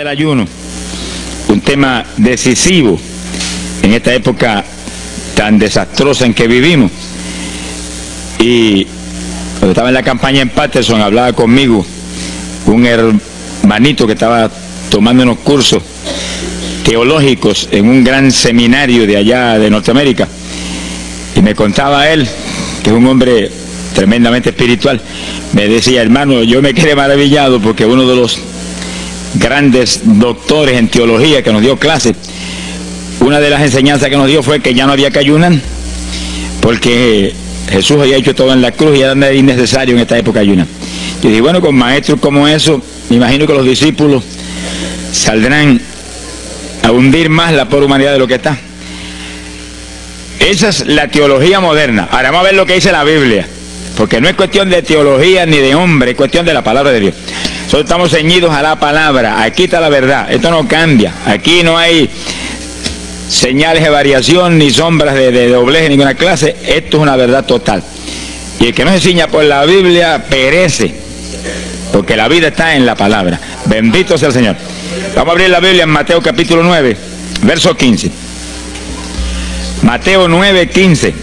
del ayuno, un tema decisivo en esta época tan desastrosa en que vivimos. Y cuando estaba en la campaña en Patterson, hablaba conmigo un hermanito que estaba tomando unos cursos teológicos en un gran seminario de allá de Norteamérica, y me contaba él, que es un hombre tremendamente espiritual, me decía: hermano, yo me quedé maravillado porque uno de los grandes doctores en teología que nos dio clases, una de las enseñanzas que nos dio fue que ya no había que ayunar, porque Jesús había hecho todo en la cruz y era innecesario en esta época ayunar. Yo dije, bueno, con maestros como eso, me imagino que los discípulos saldrán a hundir más la pobre humanidad de lo que está. Esa es la teología moderna. Ahora vamos a ver lo que dice la Biblia, porque no es cuestión de teología ni de hombre, es cuestión de la palabra de Dios. Nosotros estamos ceñidos a la palabra, aquí está la verdad, esto no cambia, aquí no hay señales de variación ni sombras de doblez de ninguna clase, esto es una verdad total. Y el que no se ciña por la Biblia perece, porque la vida está en la palabra. Bendito sea el Señor. Vamos a abrir la Biblia en Mateo capítulo 9, verso 15. Mateo 9, 15.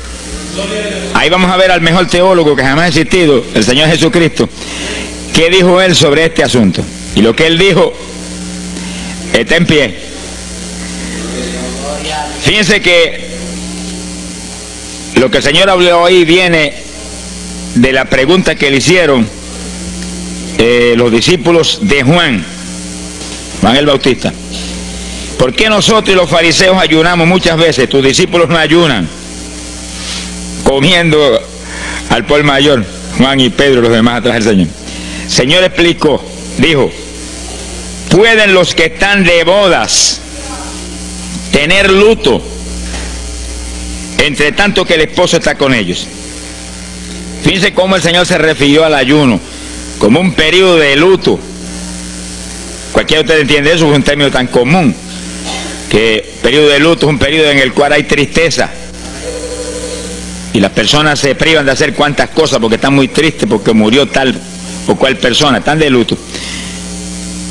Ahí vamos a ver al mejor teólogo que jamás ha existido, el Señor Jesucristo. ¿Qué dijo Él sobre este asunto? Y lo que Él dijo está en pie. Fíjense que lo que el Señor habló ahí viene de la pregunta que le hicieron los discípulos de Juan el Bautista. ¿Por qué nosotros y los fariseos ayunamos muchas veces? Tus discípulos no ayunan, comiendo al por mayor, Juan y Pedro, los demás atrás del Señor. El Señor explicó, dijo: ¿pueden los que están de bodas tener luto entre tanto que el esposo está con ellos? Fíjense cómo el Señor se refirió al ayuno como un periodo de luto. Cualquiera de ustedes entiende eso, es un término tan común, que periodo de luto es un periodo en el cual hay tristeza y las personas se privan de hacer cuantas cosas porque están muy tristes porque murió tal o cual persona, están de luto.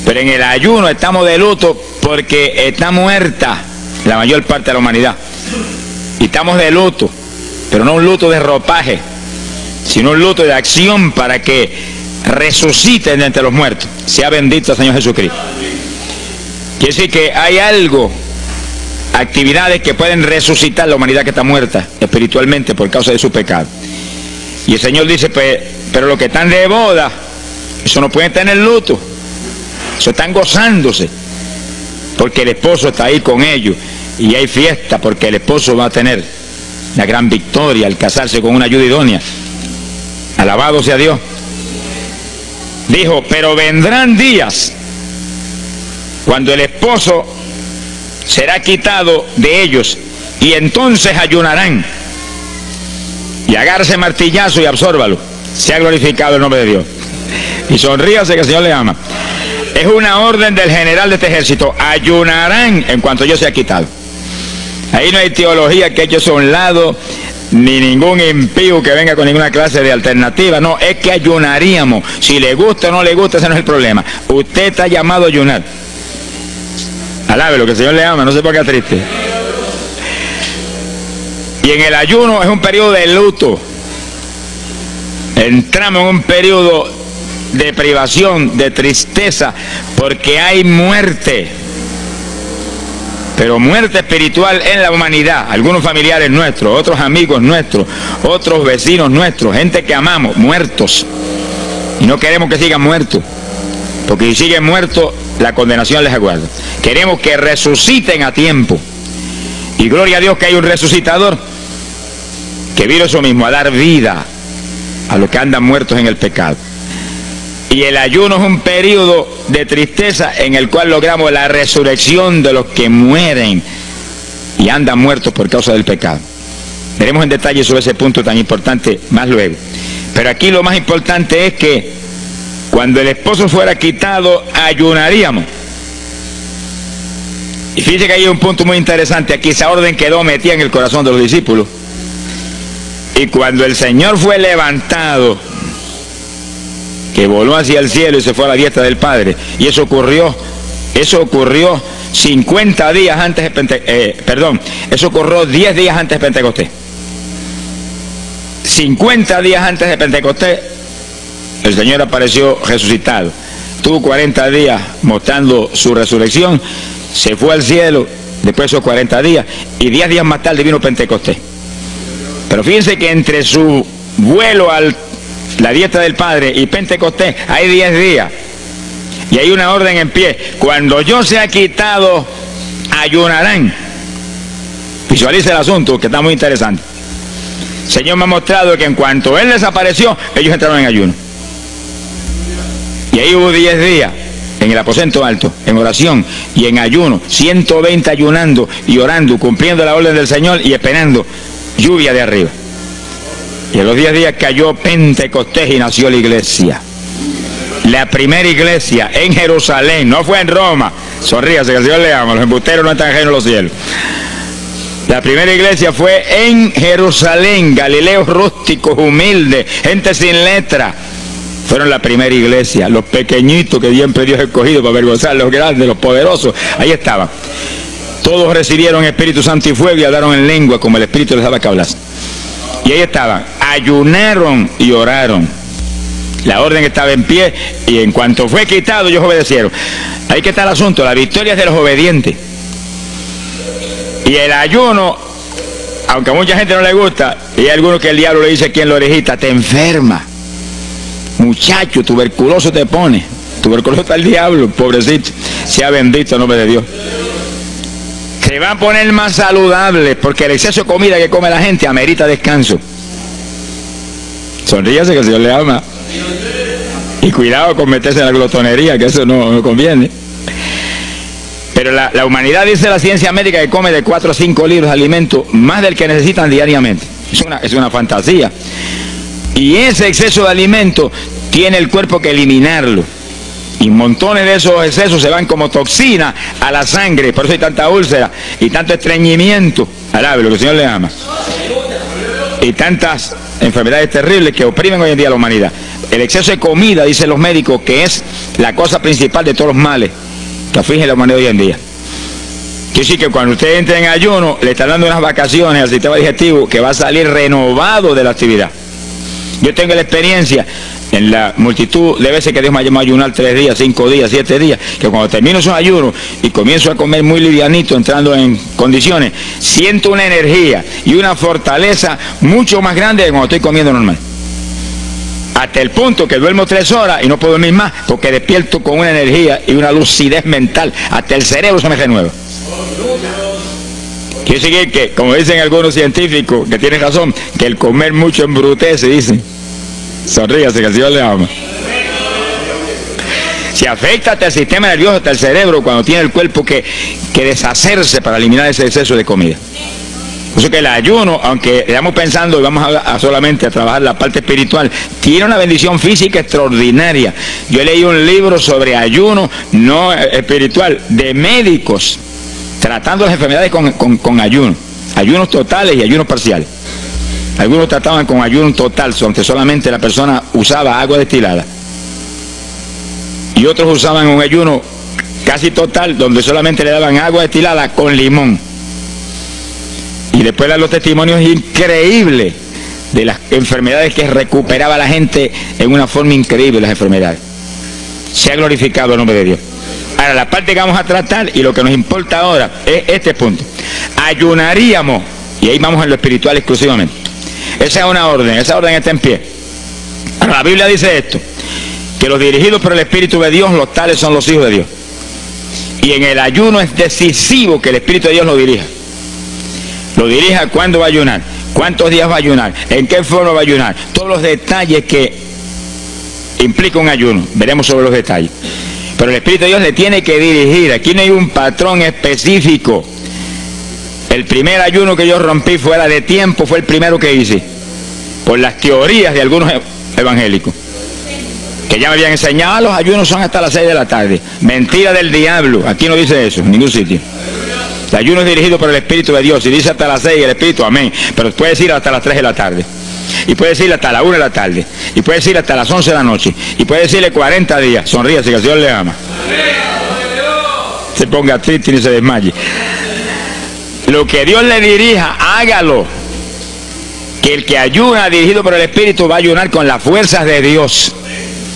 Pero en el ayuno estamos de luto porque está muerta la mayor parte de la humanidad, y estamos de luto, pero no un luto de ropaje, sino un luto de acción para que resuciten de entre los muertos. Sea bendito el Señor Jesucristo. Quiere decir que hay algo, actividades que pueden resucitar la humanidad que está muerta espiritualmente por causa de su pecado. Y el Señor dice, pues, pero los que están de boda, eso no pueden tener luto, eso están gozándose porque el esposo está ahí con ellos, y hay fiesta porque el esposo va a tener la gran victoria al casarse con una ayuda idónea. Alabado sea Dios. Dijo, pero vendrán días cuando el esposo será quitado de ellos, y entonces ayunarán. Y agárrese martillazo y absórbalo. Sea glorificado el nombre de Dios. Y sonríase que el Señor le ama. Es una orden del general de este ejército: ayunarán en cuanto yo sea quitado. Ahí no hay teología que eche a un lado, ni ningún impío que venga con ninguna clase de alternativa. No, es que ayunaríamos. Si le gusta o no le gusta, ese no es el problema. Usted está llamado a ayunar. Alábelo, que el Señor le ama, no se ponga triste. Y en el ayuno es un periodo de luto. Entramos en un periodo de privación, de tristeza, porque hay muerte. Pero muerte espiritual en la humanidad. Algunos familiares nuestros, otros amigos nuestros, otros vecinos nuestros, gente que amamos, muertos. Y no queremos que sigan muertos, porque si siguen muertos, la condenación les aguarda. Queremos que resuciten a tiempo. Y gloria a Dios que hay un resucitador que vino eso mismo, a dar vida a los que andan muertos en el pecado. Y el ayuno es un periodo de tristeza en el cual logramos la resurrección de los que mueren y andan muertos por causa del pecado. Veremos en detalle sobre ese punto tan importante más luego. Pero aquí lo más importante es que cuando el esposo fuera quitado, ayunaríamos. Y fíjense que hay un punto muy interesante. Aquí esa orden quedó metida en el corazón de los discípulos. Y cuando el Señor fue levantado, que voló hacia el cielo y se fue a la diestra del Padre, y eso ocurrió Eso ocurrió 50 días antes de eso ocurrió 10 días antes de Pentecostés. 50 días antes de Pentecostés, el Señor apareció resucitado. Tuvo 40 días mostrando su resurrección, se fue al cielo después de esos 40 días, y 10 días más tarde vino Pentecostés. Pero fíjense que entre su vuelo a la diestra del Padre y Pentecostés hay 10 días. Y hay una orden en pie: cuando yo sea quitado, ayunarán. Visualice el asunto, que está muy interesante. El Señor me ha mostrado que en cuanto Él desapareció, ellos entraron en ayuno. Y ahí hubo 10 días en el aposento alto, en oración y en ayuno, 120 ayunando y orando, cumpliendo la orden del Señor y esperando lluvia de arriba. Y en los 10 días cayó Pentecostés y nació la iglesia. La primera iglesia en Jerusalén, no fue en Roma. Sonríase, que el Señor le ama, los embusteros no están ajenos a los cielos. La primera iglesia fue en Jerusalén, Galileos rústicos, humildes, gente sin letra. Fueron la primera iglesia, los pequeñitos que siempre Dios ha escogido para avergonzar, los grandes, los poderosos, ahí estaban. Todos recibieron Espíritu Santo y fuego y hablaron en lengua como el Espíritu les daba que hablasen. Y ahí estaban, ayunaron y oraron. La orden estaba en pie y en cuanto fue quitado ellos obedecieron. Ahí que está el asunto, la victoria es de los obedientes. Y el ayuno, aunque a mucha gente no le gusta, y hay algunos que el diablo le dice aquí en la orejita: te enferma, muchacho, tuberculoso te pone. Tuberculoso está el diablo, pobrecito. Sea bendito el nombre de Dios. Se va a poner más saludable, porque el exceso de comida que come la gente amerita descanso. Sonríase, que el Señor le ama. Y cuidado con meterse en la glotonería, que eso no conviene. Pero la humanidad, dice la ciencia médica, que come de 4 a 5 litros de alimento, más del que necesitan diariamente. Es una fantasía. Y ese exceso de alimento tiene el cuerpo que eliminarlo. Y montones de esos excesos se van como toxina a la sangre. Por eso hay tanta úlcera y tanto estreñimiento. Alabe, lo que el Señor le ama. Y tantas enfermedades terribles que oprimen hoy en día a la humanidad. El exceso de comida, dicen los médicos, que es la cosa principal de todos los males que aflige a la humanidad hoy en día. Quiere decir que cuando usted entre en ayuno, le está dando unas vacaciones al sistema digestivo que va a salir renovado de la actividad. Yo tengo la experiencia en la multitud de veces que Dios me ha llamado a ayunar 3 días, 5 días, 7 días, que cuando termino esos ayunos y comienzo a comer muy livianito, entrando en condiciones, siento una energía y una fortaleza mucho más grande que cuando estoy comiendo normal. Hasta el punto que duermo 3 horas y no puedo dormir más, porque despierto con una energía y una lucidez mental. Hasta el cerebro se me renueva. Quiere decir que, como dicen algunos científicos, que tienen razón, que el comer mucho embrutece, dicen. Sonríase, que el Señor le ama. Se afecta hasta el sistema nervioso, hasta el cerebro, cuando tiene el cuerpo que deshacerse para eliminar ese exceso de comida. Por eso que el ayuno, aunque estamos pensando y vamos a solamente a trabajar la parte espiritual, tiene una bendición física extraordinaria. Yo leí un libro sobre ayuno no espiritual, de médicos, tratando las enfermedades con ayuno. Ayunos totales y ayunos parciales. Algunos trataban con ayuno total, donde solamente la persona usaba agua destilada. Y otros usaban un ayuno casi total, donde solamente le daban agua destilada con limón. Y después dan los testimonios increíbles de las enfermedades que recuperaba la gente en una forma increíble, las enfermedades. Se ha glorificado el nombre de Dios. Ahora, la parte que vamos a tratar y lo que nos importa ahora es este punto. Ayunaríamos, y ahí vamos en lo espiritual exclusivamente. Esa es una orden, esa orden está en pie. Ahora, la Biblia dice esto, que los dirigidos por el Espíritu de Dios, los tales son los hijos de Dios. Y en el ayuno es decisivo que el Espíritu de Dios lo dirija. Lo dirija cuándo va a ayunar, cuántos días va a ayunar, en qué forma va a ayunar, todos los detalles que implica un ayuno, veremos sobre los detalles. Pero el Espíritu de Dios le tiene que dirigir, aquí no hay un patrón específico. El primer ayuno que yo rompí fuera de tiempo fue el primero que hice, por las teorías de algunos evangélicos, que ya me habían enseñado, los ayunos son hasta las 6 de la tarde. Mentira del diablo, aquí no dice eso, en ningún sitio. El ayuno es dirigido por el Espíritu de Dios, y dice hasta las 6 el Espíritu, amén, pero puede decir hasta las 3 de la tarde, y puede decirle hasta la 1 de la tarde, y puede decirle hasta las 11 de la noche, y puede decirle 40 días, sonríase que el Señor le ama. se ponga triste ni se desmaye. Lo que Dios le dirija, hágalo. Que el que ayuna dirigido por el Espíritu va a ayunar con las fuerzas de Dios.